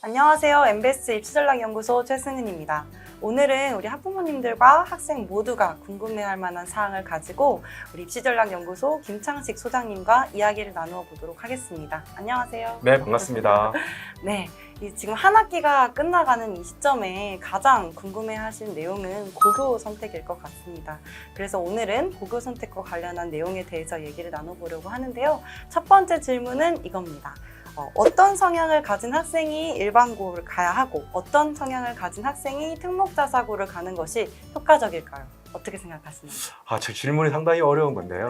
안녕하세요. MBS 입시전략연구소 최승은입니다. 오늘은 우리 학부모님들과 학생 모두가 궁금해할 만한 사항을 가지고 우리 입시전략연구소 김창식 소장님과 이야기를 나누어 보도록 하겠습니다. 안녕하세요. 네, 반갑습니다. 네, 지금 한 학기가 끝나가는 이 시점에 가장 궁금해하시는 내용은 고교 선택일 것 같습니다. 그래서 오늘은 고교 선택과 관련한 내용에 대해서 얘기를 나눠보려고 하는데요. 첫 번째 질문은 이겁니다. 어떤 성향을 가진 학생이 일반고를 가야 하고 어떤 성향을 가진 학생이 특목자사고를 가는 것이 효과적일까요? 어떻게 생각하시나요? 제 질문이 상당히 어려운 건데요.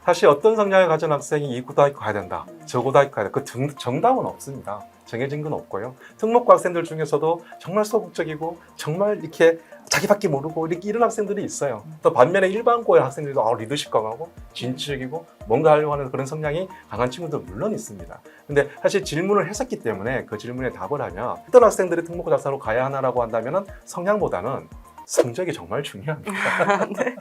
사실 어떤 성향을 가진 학생이 이 고등학교 가야 된다, 저 고등학교 가야 된다, 그 정답은 없습니다. 정해진 건 없고요. 특목고 학생들 중에서도 정말 소극적이고 정말 이렇게 자기밖에 모르고 이렇게 이런 학생들이 있어요. 또 반면에 일반고의 학생들도 리더십 강하고 진취적이고 뭔가 하려고 하는 그런 성향이 강한 친구도 물론 있습니다. 근데 사실 질문을 했었기 때문에 그 질문에 답을 하면 어떤 학생들이 특목고 자사로 가야 하나라고 한다면 성향보다는 성적이 정말 중요합니다. 네.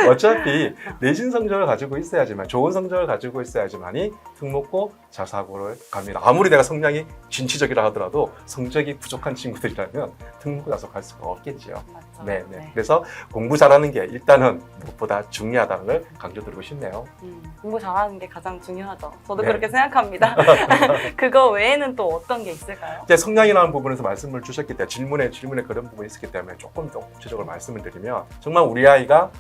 어차피 내신 성적을 가지고 있어야지만, 좋은 성적을 가지고 있어야지만이 특목고 자사고를 갑니다. 아무리 내가 성향이 진취적이라 하더라도 성적이 부족한 친구들이라면 특목고 자사고 갈 수가 없겠죠. 맞죠. 네. 네. 그래서 공부 잘하는 게 일단은 무엇보다 중요하다는 걸 강조드리고 싶네요. 공부 잘하는 게 가장 중요하죠. 저도 네. 그렇게 생각합니다. 그거 외에는 또 어떤 게 있을까요? 이제 성향이라는 부분에서 말씀을 주셨기 때문에 질문에 그런 부분이 있었기 때문에 조금 더 구체적으로 말씀을 드리면, 정말 우리 아이가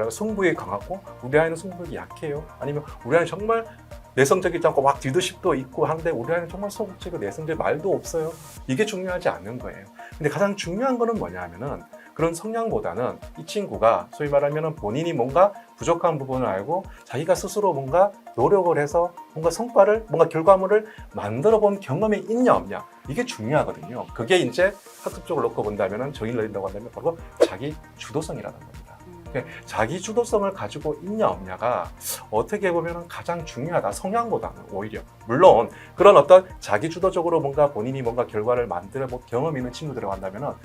승부욕이 강하고 우리 아이는 승부욕이 약해요. 아니면 우리 아이는 정말 내성적이지 않고 막 리더십도 있고 하는데 우리 아이는 정말 소극적이고 내성적이 말도 없어요. 이게 중요하지 않는 거예요. 근데 가장 중요한 거는 뭐냐 하면은 그런 성향보다는 이 친구가 소위 말하면 본인이 뭔가 부족한 부분을 알고 자기가 스스로 뭔가 노력을 해서 뭔가 성과를, 뭔가 결과물을 만들어 본 경험이 있냐 없냐, 이게 중요하거든요. 그게 이제 학습적으로 놓고 본다면, 정의를 내린다고 한다면 바로 자기 주도성이라는 겁니다. 자기 주도성을 가지고 있냐 없냐가 어떻게 보면 가장 중요하다, 성향보다는 오히려. 물론 그런 어떤 자기 주도적으로 뭔가 본인이 뭔가 결과를 만들어 본 경험이 있는 친구들이라고 한다면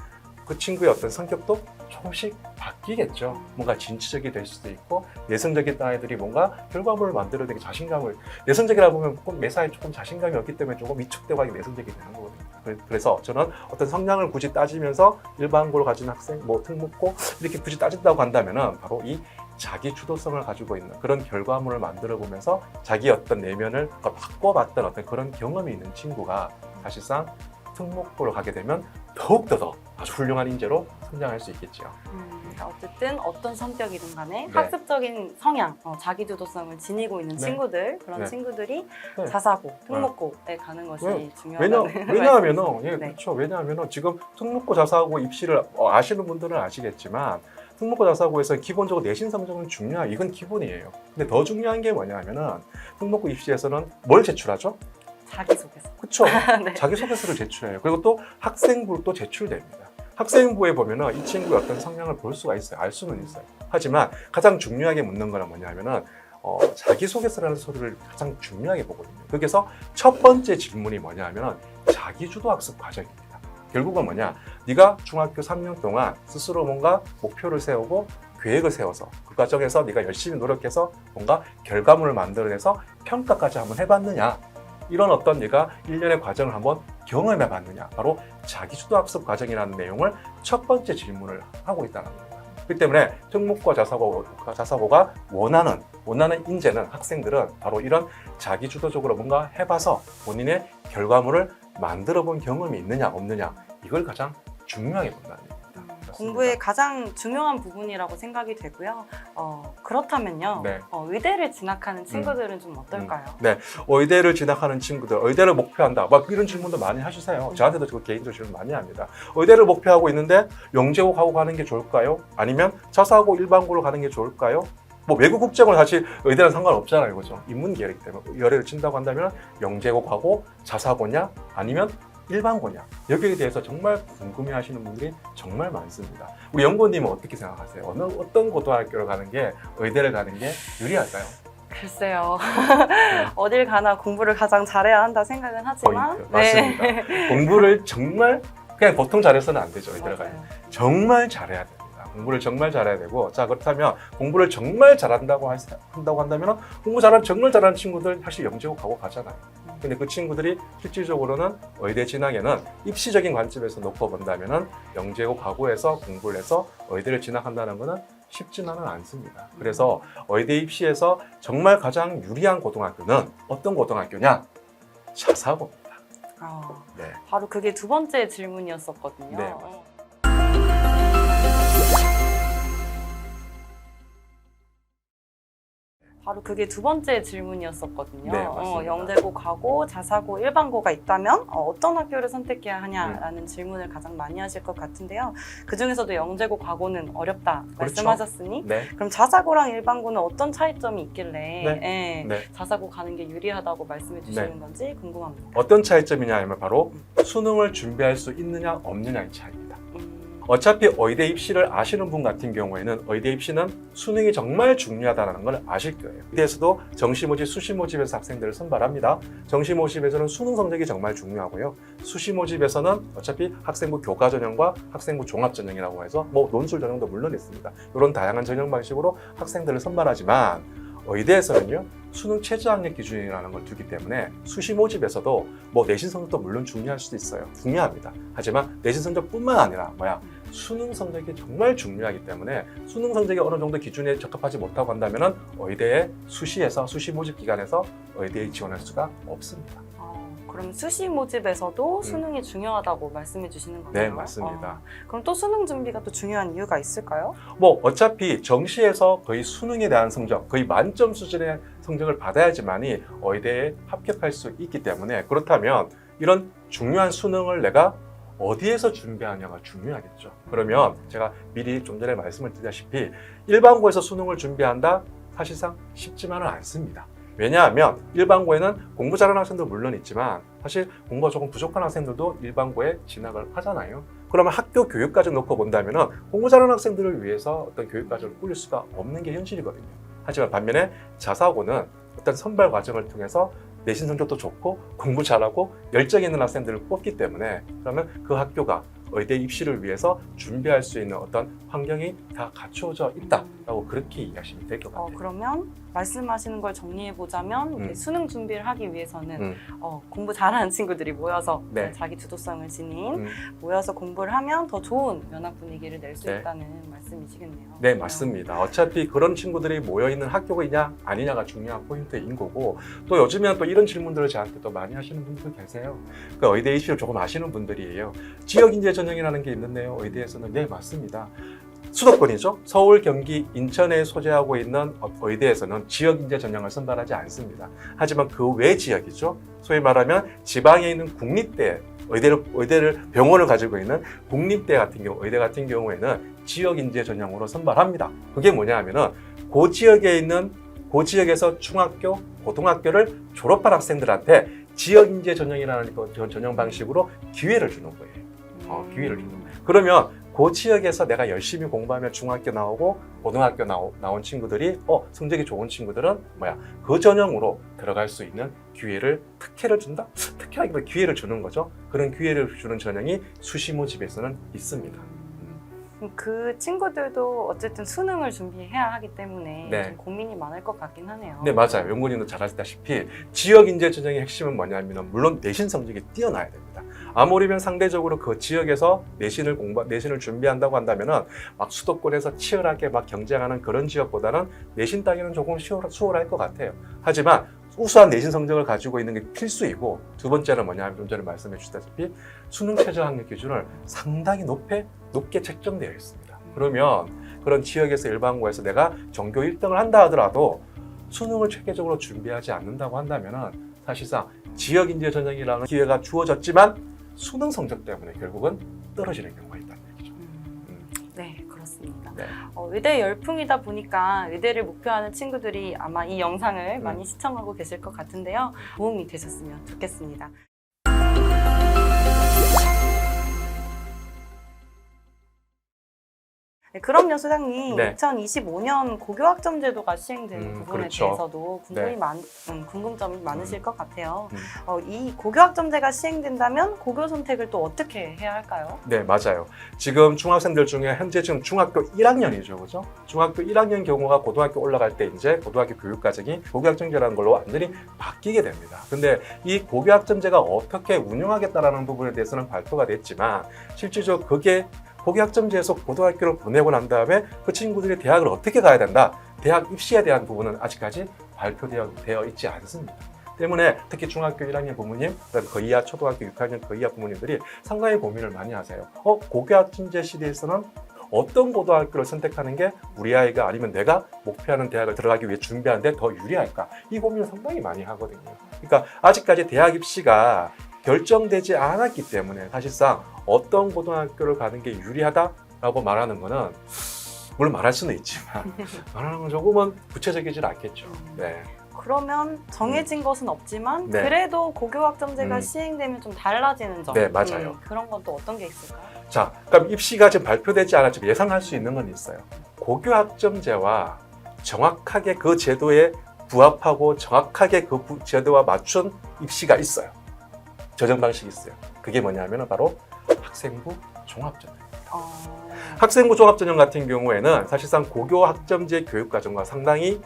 그 친구의 어떤 성격도 조금씩 바뀌겠죠. 뭔가 진취적이 될 수도 있고, 내성적인 아이들이 뭔가 결과물을 만들어내기 자신감을, 내성적이라 보면 꼭 매사에 조금 자신감이 없기 때문에 조금 위축되고 하기 내성적이 되는 거거든요. 그래서 저는 어떤 성향을 굳이 따지면서 일반고를 가진 학생, 특목고 이렇게 굳이 따진다고 한다면은 바로 이 자기 주도성을 가지고 있는 그런 결과물을 만들어 보면서 자기 어떤 내면을 바꿔봤던 어떤 그런 경험이 있는 친구가 사실상 특목고를 가게 되면 더욱더 아주 훌륭한 인재로 성장할 수 있겠죠. 어쨌든 어떤 성격이든 간에 네. 학습적인 성향, 자기주도성을 지니고 있는 네. 친구들, 그런 네. 친구들이 네. 자사고, 특목고에 가는 것이 네. 중요하다는 왜냐하면은 네. 그렇죠. 왜냐하면은 지금 특목고 자사고 입시를 아시는 분들은 아시겠지만, 특목고 자사고에서 기본적으로 내신 성적은 중요해요. 이건 기본이에요. 근데 더 중요한 게 뭐냐면은 특목고 입시에서는 뭘 제출하죠? 자기소개서. 그렇죠. 네. 자기소개서를 제출해요. 그리고 또 학생부도 제출됩니다. 학생부에 보면은 이 친구의 어떤 성향을 볼 수가 있어요. 알 수는 있어요. 하지만 가장 중요하게 묻는 거는 뭐냐면은 자기소개서라는 소리를 가장 중요하게 보거든요. 거기서 첫 번째 질문이 뭐냐면은 자기주도 학습 과정입니다. 결국은 뭐냐? 네가 중학교 3년 동안 스스로 뭔가 목표를 세우고 계획을 세워서 그 과정에서 네가 열심히 노력해서 뭔가 결과물을 만들어내서 평가까지 한번 해봤느냐? 이런 어떤 네가 1년의 과정을 한번 경험해 봤느냐, 바로 자기주도학습 과정이라는 내용을 첫 번째 질문을 하고 있다는 겁니다. 그렇기 때문에 특목고 자사고가 원하는 인재는, 학생들은 바로 이런 자기주도적으로 뭔가 해봐서 본인의 결과물을 만들어 본 경험이 있느냐 없느냐, 이걸 가장 중요하게 본다는 얘기입니다. 공부의 가장 중요한 부분이라고 생각이 되고요. 그렇다면요. 네. 의대를 진학하는 친구들은 좀 어떨까요? 네, 의대를 진학하는 친구들, 의대를 목표한다, 막 이런 질문도 많이 해주세요. 저한테도 그 개인적으로 질문 많이 합니다. 의대를 목표하고 있는데 영재고 하고 가는 게 좋을까요? 아니면 자사고 일반고로 가는 게 좋을까요? 외국 국적은 사실 의대랑 상관없잖아요, 그죠? 인문계열이기 때문에 열애를 친다고 한다면 영재고 가고 자사고냐, 아니면 일반고냐, 여기에 대해서 정말 궁금해하시는 분들이 정말 많습니다. 우리 연구원님은 어떻게 생각하세요? 어떤 고등학교를 가는 게, 의대를 가는 게 유리할까요? 글쎄요. 어딜 가나 공부를 가장 잘해야 한다 생각은 하지만 포인트. 맞습니다. 공부를 정말 그냥 보통 잘해서는 안 되죠. 의대를 가면 정말 잘해야 됩니다. 공부를 정말 잘해야 되고, 자 그렇다면 공부를 정말 잘한다고 한다면 공부 정말 잘하는 친구들 사실 영재고 가고 가잖아요. 근데 그 친구들이 실질적으로는 의대 진학에는 입시적인 관점에서 놓고 본다면은 영재고 가고에서 공부를 해서 의대를 진학한다는 것은 쉽지만은 않습니다. 그래서 의대 입시에서 정말 가장 유리한 고등학교는 어떤 고등학교냐? 자사고입니다. 네. 바로 그게 두 번째 질문이었었거든요. 네, 바로 그게 두 번째 질문이었었거든요. 네, 맞습니다. 영재고 가고 자사고 일반고가 있다면 어떤 학교를 선택해야 하냐라는 질문을 가장 많이 하실 것 같은데요. 그중에서도 영재고 가고는 어렵다 그렇죠. 말씀하셨으니 네. 그럼 자사고랑 일반고는 어떤 차이점이 있길래 네. 네. 자사고 가는 게 유리하다고 말씀해 주시는 네. 건지 궁금합니다. 어떤 차이점이냐 하면 바로 수능을 준비할 수 있느냐 없느냐의 차이입니다. 음, 어차피 의대 입시를 아시는 분 같은 경우에는 의대 입시는 수능이 정말 중요하다는 걸 아실 거예요. 의대에서도 정시 모집, 수시 모집에서 학생들을 선발합니다. 정시 모집에서는 수능 성적이 정말 중요하고요. 수시 모집에서는 어차피 학생부 교과 전형과 학생부 종합 전형이라고 해서 뭐 논술 전형도 물론 있습니다. 이런 다양한 전형 방식으로 학생들을 선발하지만 의대에서는요 수능 최저학력 기준이라는 걸 두기 때문에 수시 모집에서도 뭐 내신 성적도 물론 중요할 수도 있어요. 중요합니다. 하지만 내신 성적뿐만 아니라 수능 성적이 정말 중요하기 때문에 수능 성적이 어느 정도 기준에 적합하지 못하고 한다면은 의대의 수시에서 수시 모집 기관에서 의대에 지원할 수가 없습니다. 그럼 수시 모집에서도 수능이 중요하다고 말씀해 주시는 거네요? 네, 맞습니다. 그럼 또 수능 준비가 또 중요한 이유가 있을까요? 뭐 어차피 정시에서 거의 수능에 대한 성적, 거의 만점 수준의 성적을 받아야지만이 의대에 합격할 수 있기 때문에 그렇다면 이런 중요한 수능을 내가 어디에서 준비하냐가 중요하겠죠. 그러면 제가 미리 좀 전에 말씀을 드렸다시피 일반고에서 수능을 준비한다? 사실상 쉽지만은 않습니다. 왜냐하면 일반고에는 공부 잘하는 학생도 물론 있지만 사실 공부가 조금 부족한 학생들도 일반고에 진학을 하잖아요. 그러면 학교 교육까지 놓고 본다면 공부 잘하는 학생들을 위해서 어떤 교육과정을 꾸릴 수가 없는 게 현실이거든요. 하지만 반면에 자사고는 어떤 선발 과정을 통해서 내신 성적도 좋고 공부 잘하고 열정 있는 학생들을 뽑기 때문에 그러면 그 학교가 의대 입시를 위해서 준비할 수 있는 어떤 환경이 다 갖추어져 있다라고 그렇게 이해하시면 될 것 같아요. 그러면 말씀하시는 걸 정리해 보자면 우리 수능 준비를 하기 위해서는 공부 잘하는 친구들이 모여서 네. 자기 주도성을 지닌 모여서 공부를 하면 더 좋은 면학 분위기를 낼 수 네. 있다는 말씀이시겠네요. 네, 맞습니다. 어차피 그런 친구들이 모여있는 학교가 아니냐가 중요한 포인트인 거고 또 요즘에는 또 이런 질문들을 저한테 또 많이 하시는 분들 계세요. 그 의대 입시를 조금 아시는 분들이에요. 지역인재 전형이라는 게 있는데요. 의대에서는 네, 맞습니다. 수도권이죠. 서울, 경기, 인천에 소재하고 있는 의대에서는 지역인재 전형을 선발하지 않습니다. 하지만 그 외 지역이죠. 소위 말하면 지방에 있는 국립대, 의대를 병원을 가지고 있는 국립대 같은 경우, 의대 같은 경우에는 지역인재 전형으로 선발합니다. 그게 뭐냐 하면은 그 지역에서 중학교, 고등학교를 졸업한 학생들한테 지역인재 전형이라는 전형 방식으로 기회를 주는 거예요. 기회를 주는 거예요. 그러면 그 지역에서 내가 열심히 공부하면 중학교 나오고 고등학교 나온 친구들이 성적이 좋은 친구들은 그 전형으로 들어갈 수 있는 기회를 특혜를 준다? 특혜하기보다 기회를 주는 거죠. 그런 기회를 주는 전형이 수시 모집에서는 있습니다. 그 친구들도 어쨌든 수능을 준비해야 하기 때문에 네. 좀 고민이 많을 것 같긴 하네요. 네, 맞아요. 연구님도 잘 아시다시피 지역인재 전형의 핵심은 뭐냐면 물론 내신 성적이 뛰어나야 됩니다. 아무리면 상대적으로 그 지역에서 내신을 준비한다고 한다면은 막 수도권에서 치열하게 막 경쟁하는 그런 지역보다는 내신 따기는 조금 수월할 것 같아요. 하지만 우수한 내신 성적을 가지고 있는 게 필수이고 두 번째는 뭐냐면 좀 전에 말씀해 주셨다시피 수능 최저학력 기준을 상당히 높게 책정되어 있습니다. 그러면 그런 지역에서 일반고에서 내가 전교 1등을 한다 하더라도 수능을 체계적으로 준비하지 않는다고 한다면은 사실상 지역인재 전형이라는 기회가 주어졌지만 수능 성적 때문에 결국은 떨어지는 경우가 있다는 얘기죠. 네, 그렇습니다. 네. 의대 열풍이다 보니까 의대를 목표하는 친구들이 아마 이 영상을 많이 시청하고 계실 것 같은데요. 도움이 되셨으면 좋겠습니다. 네, 그럼요, 소장님. 네. 2025년 고교학점 제도가 시행되는 부분에 그렇죠. 대해서도 궁금점이 많으실 것 같아요. 음. 이 고교학점제가 시행된다면 고교 선택을 또 어떻게 해야 할까요? 네, 맞아요. 지금 중학생들 중에 현재 지금 중학교 1학년이죠, 그죠? 중학교 1학년 경우가 고등학교 올라갈 때 이제 고등학교 교육과정이 고교학점제라는 걸로 완전히 바뀌게 됩니다. 근데 이 고교학점제가 어떻게 운영하겠다라는 부분에 대해서는 발표가 됐지만 실질적으로 그게 고교학점제에서 고등학교를 보내고 난 다음에 그 친구들이 대학을 어떻게 가야 된다, 대학 입시에 대한 부분은 아직까지 발표되어 있지 않습니다. 때문에 특히 중학교 1학년 부모님, 그다음에 그 이하 초등학교 6학년 그 이하 부모님들이 상당히 고민을 많이 하세요. 고교학점제 시대에서는 어떤 고등학교를 선택하는 게 우리 아이가 아니면 내가 목표하는 대학을 들어가기 위해 준비하는데 더 유리할까? 이 고민을 상당히 많이 하거든요. 그러니까 아직까지 대학 입시가 결정되지 않았기 때문에 사실상 어떤 고등학교를 가는 게 유리하다라고 말하는 거는 물론 말할 수는 있지만 말하는 건 조금은 구체적이질 않겠죠. 네. 그러면 정해진 것은 없지만 네. 그래도 고교학점제가 시행되면 좀 달라지는 점. 네, 맞아요. 그런 건 또 어떤 게 있을까요? 자, 그럼 입시가 지금 발표되지 않았지만 예상할 수 있는 건 있어요. 고교학점제와 정확하게 그 제도에 부합하고 정확하게 그 제도와 맞춘 입시가 있어요. 조정 방식이 있어요. 그게 뭐냐면 바로 학생부 종합전형. 학생부 종합전형 같은 경우에는 사실상 고교학점제 교육과정과 상당히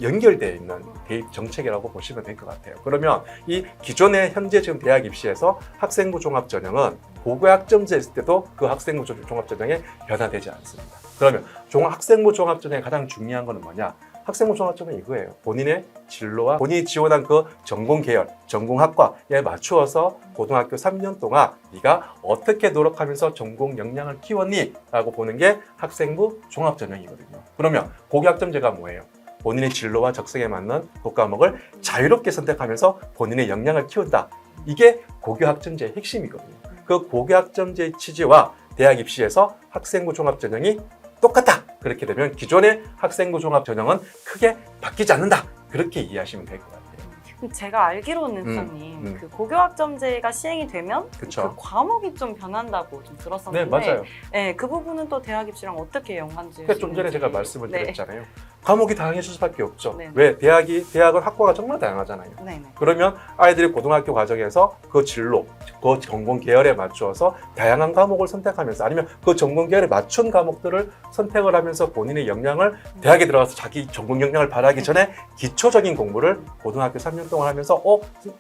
연결되어 있는 대입 정책이라고 보시면 될 것 같아요. 그러면 이 기존의 현재 지금 대학 입시에서 학생부 종합전형은 고교학점제 있을 때도 그 학생부 종합전형에 변화되지 않습니다. 그러면 학생부 종합전형의 가장 중요한 것은 뭐냐? 학생부 종합전형은 이거예요. 본인의 진로와 본인이 지원한 그 전공 계열, 전공 학과에 맞추어서 고등학교 3년 동안 네가 어떻게 노력하면서 전공 역량을 키웠니? 라고 보는 게 학생부 종합전형이거든요. 그러면 고교학점제가 뭐예요? 본인의 진로와 적성에 맞는 교과목을 자유롭게 선택하면서 본인의 역량을 키운다. 이게 고교학점제의 핵심이거든요. 그 고교학점제의 취지와 대학 입시에서 학생부 종합전형이 똑같다. 그렇게 되면 기존의 학생부 종합전형은 크게 바뀌지 않는다. 그렇게 이해하시면 될 것 같아요. 제가 알기로는 소장님 그 고교학점제가 시행이 되면 그쵸. 그 과목이 좀 변한다고 좀 들었었는데 네, 맞아요. 네, 그 부분은 또 대학 입시랑 어떻게 연관지 그러니까 좀 전에 제가 말씀을 네. 드렸잖아요. 과목이 다양해질 수밖에 없죠. 네. 왜? 대학은 학과가 정말 다양하잖아요. 네네. 그러면 아이들이 고등학교 과정에서 그 진로, 그 전공 계열에 맞추어서 다양한 과목을 선택하면서 아니면 그 전공 계열에 맞춘 과목들을 선택을 하면서 본인의 역량을 대학에 들어가서 자기 전공 역량을 발휘하기 전에 기초적인 공부를 고등학교 3년 동안 하면서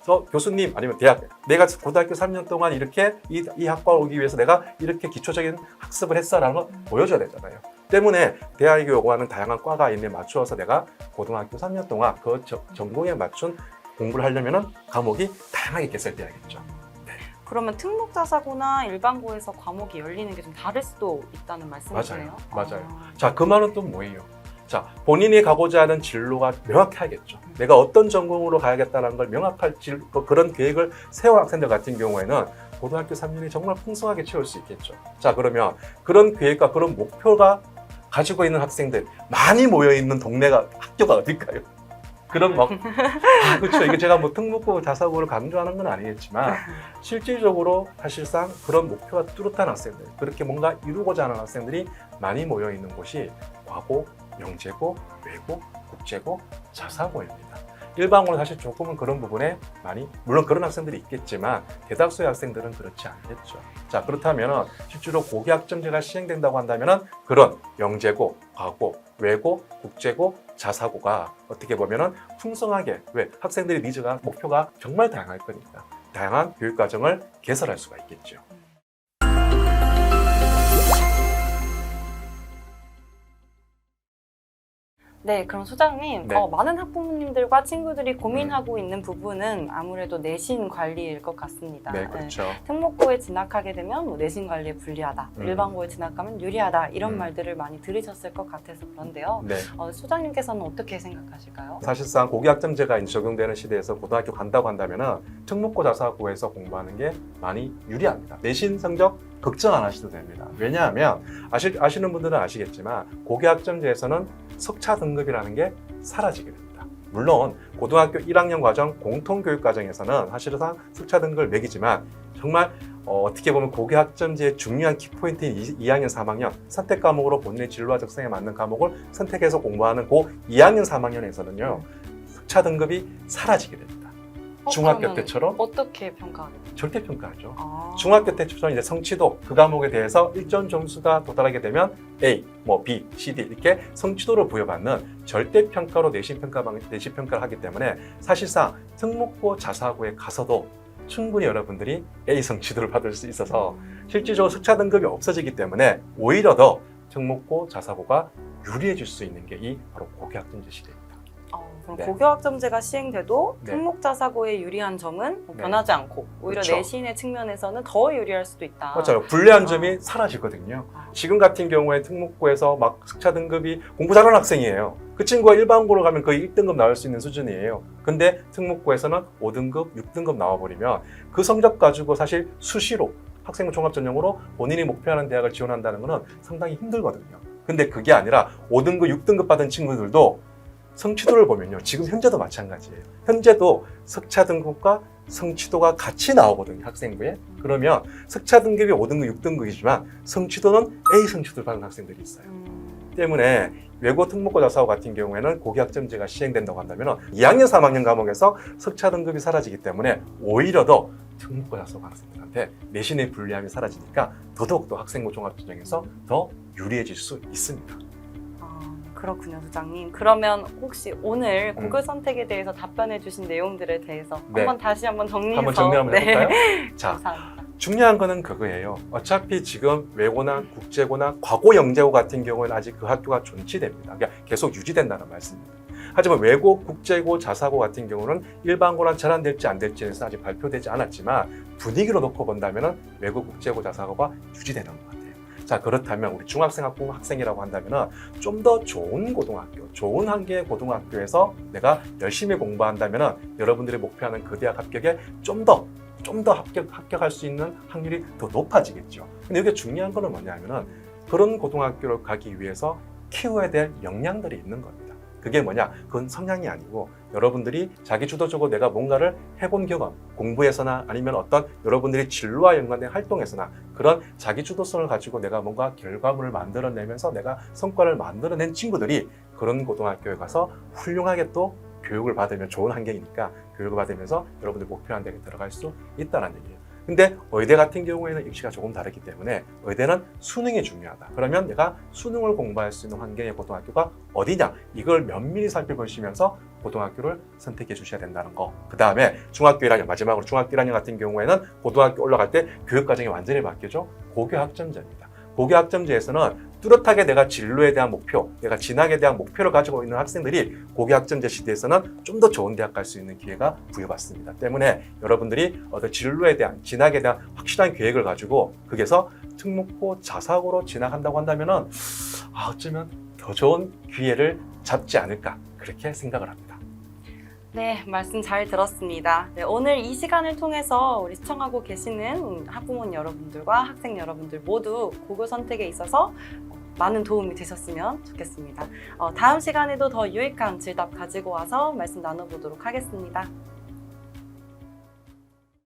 저 교수님 아니면 대학 내가 고등학교 3년 동안 이렇게 이 학과에 오기 위해서 내가 이렇게 기초적인 학습을 했어라는 걸 보여줘야 되잖아요. 때문에 대학이 요구하는 다양한 과가 있는 맞추어서 내가 고등학교 3년 동안 그 전공에 맞춘 공부를 하려면 과목이 다양하게 개설돼야겠죠. 그러면 특목자사고나 일반고에서 과목이 열리는 게 좀 다를 수도 있다는 말씀이세요? 맞아요. 자, 그 말은 또 뭐예요? 자, 본인이 가고자 하는 진로가 명확해야겠죠. 내가 어떤 전공으로 가야겠다는 걸 명확할 그런 계획을 세운 학생들 같은 경우에는 고등학교 3년이 정말 풍성하게 채울 수 있겠죠. 자, 그러면 그런 계획과 그런 목표가 가지고 있는 학생들 많이 모여있는 동네가 학교가 어딜까요? 그런 그렇죠. 이게 제가 특목고 자사고를 강조하는 건 아니겠지만 실질적으로 사실상 그런 목표가 뚜렷한 학생들, 그렇게 뭔가 이루고자 하는 학생들이 많이 모여 있는 곳이 과고, 영재고, 외고, 국제고, 자사고입니다. 일반고는 사실 조금은 그런 부분에 물론 그런 학생들이 있겠지만 대다수의 학생들은 그렇지 않겠죠. 자, 그렇다면 실제로 고교학점제가 시행된다고 한다면 그런 영재고, 과고, 외고, 국제고, 자사고가 어떻게 보면 풍성하게 학생들의 니즈가 목표가 정말 다양할 거니까 다양한 교육과정을 개설할 수가 있겠죠. 네, 그럼 소장님, 네. 많은 학부모님들과 친구들이 고민하고 있는 부분은 아무래도 내신 관리일 것 같습니다. 네, 그렇죠. 특목고에 진학하게 되면 내신 관리에 불리하다, 일반고에 진학하면 유리하다 이런 말들을 많이 들으셨을 것 같아서 그런데요. 네. 소장님께서는 어떻게 생각하실까요? 사실상 고교학점제가 적용되는 시대에서 고등학교 간다고 한다면 특목고 자사고에서 공부하는 게 많이 유리합니다. 내신 성적 걱정 안 하셔도 됩니다. 왜냐하면 아시는 분들은 아시겠지만 고교학점제에서는 석차 등급이라는 게 사라지게 됩니다. 물론 고등학교 1학년 과정 공통교육 과정에서는 사실상 석차 등급을 매기지만 정말 어떻게 보면 고교학점제의 중요한 키포인트인 2학년, 3학년 선택 과목으로 본인의 진로와 적성에 맞는 과목을 선택해서 공부하는 고 2학년, 3학년에서는요 석차 등급이 사라지게 됩니다. 중학교 그러면 때처럼 어떻게 평가하게 돼요? 절대 평가하죠. 아. 중학교 때처럼 이제 성취도 그 과목에 대해서 일정 점수가 도달하게 되면 A, B, C, D 이렇게 성취도를 부여받는 절대 평가로 내신 평가를 하기 때문에 사실상 특목고 자사고에 가서도 충분히 여러분들이 A 성취도를 받을 수 있어서 실질적으로 석차 등급이 없어지기 때문에 오히려 더 특목고 자사고가 유리해질 수 있는 게 이 바로 고교학점제 시대입니다. 그럼 네. 고교학점제가 시행돼도 네. 특목자사고의 유리한 점은 네. 변하지 않고 오히려 그렇죠. 내신의 측면에서는 더 유리할 수도 있다. 맞아요. 불리한 점이 사라지거든요. 지금 같은 경우에 특목고에서 막 석차 등급이 공부 잘하는 학생이에요. 그 친구가 일반고로 가면 거의 1등급 나올 수 있는 수준이에요. 근데 특목고에서는 5등급, 6등급 나와버리면 그 성적 가지고 사실 수시로 학생부 종합전형으로 본인이 목표하는 대학을 지원한다는 것은 상당히 힘들거든요. 근데 그게 아니라 5등급, 6등급 받은 친구들도 성취도를 보면요. 지금 현재도 마찬가지예요. 현재도 석차 등급과 성취도가 같이 나오거든요. 학생부에. 그러면 석차 등급이 5등급, 6등급이지만 성취도는 A 성취도를 받는 학생들이 있어요. 때문에 외고 특목고 자사고 같은 경우에는 고교학점제가 시행된다고 한다면 2학년, 3학년 과목에서 석차 등급이 사라지기 때문에 오히려 더 특목고 자사고 학생들한테 내신의 불리함이 사라지니까 더더욱더 학생부 종합전형에서 더 유리해질 수 있습니다. 그렇군요, 소장님. 그러면 혹시 오늘 고교 선택에 대해서 답변해 주신 내용들에 대해서 네. 다시 한번 정리해서 한번 정리 한번 해볼까요? 자, 감사합니다. 중요한 거는 그거예요. 어차피 지금 외고나 국제고나 과고 영재고 같은 경우에는 아직 그 학교가 존치됩니다. 그러니까 계속 유지된다는 말씀입니다. 하지만 외고, 국제고, 자사고 같은 경우는 일반고랑 전환될지 안 될지는 아직 발표되지 않았지만 분위기로 놓고 본다면 외고, 국제고, 자사고가 유지되는 것 같아요. 자, 그렇다면 우리 중학생학부 학생이라고 한다면 좀 더 좋은 고등학교, 좋은 한계의 고등학교에서 내가 열심히 공부한다면 여러분들이 목표하는 그 대학 합격에 좀 더 합격할 수 있는 확률이 더 높아지겠죠. 근데 여기 중요한 거는 뭐냐면은 그런 고등학교를 가기 위해서 키워야 될 역량들이 있는 겁니다. 그게 뭐냐? 그건 성향이 아니고 여러분들이 자기주도적으로 내가 뭔가를 해본 경험, 공부에서나 아니면 어떤 여러분들이 진로와 연관된 활동에서나 그런 자기주도성을 가지고 내가 뭔가 결과물을 만들어내면서 내가 성과를 만들어낸 친구들이 그런 고등학교에 가서 훌륭하게 또 교육을 받으면 좋은 환경이니까 교육을 받으면서 여러분들 목표한 데에 들어갈 수 있다는 얘기예요. 근데 의대 같은 경우에는 입시가 조금 다르기 때문에 의대는 수능이 중요하다. 그러면 내가 수능을 공부할 수 있는 환경의 고등학교가 어디냐? 이걸 면밀히 살펴보시면서 고등학교를 선택해 주셔야 된다는 거. 그 다음에 중학교 1학년, 마지막으로 중학교 1학년 같은 경우에는 고등학교 올라갈 때 교육과정이 완전히 바뀌죠. 고교학점제입니다. 고교학점제에서는 뚜렷하게 내가 진로에 대한 목표, 내가 진학에 대한 목표를 가지고 있는 학생들이 고교학점제 시대에서는 좀 더 좋은 대학 갈 수 있는 기회가 부여받습니다. 때문에 여러분들이 어떤 진로에 대한, 진학에 대한 확실한 계획을 가지고 거기서 특목고 자사고로 진학한다고 한다면은 어쩌면 더 좋은 기회를 잡지 않을까 그렇게 생각을 합니다. 네, 말씀 잘 들었습니다. 네, 오늘 이 시간을 통해서 우리 시청하고 계시는 학부모 여러분들과 학생 여러분들 모두 고교 선택에 있어서 많은 도움이 되셨으면 좋겠습니다. 다음 시간에도 더 유익한 질답 가지고 와서 말씀 나눠보도록 하겠습니다.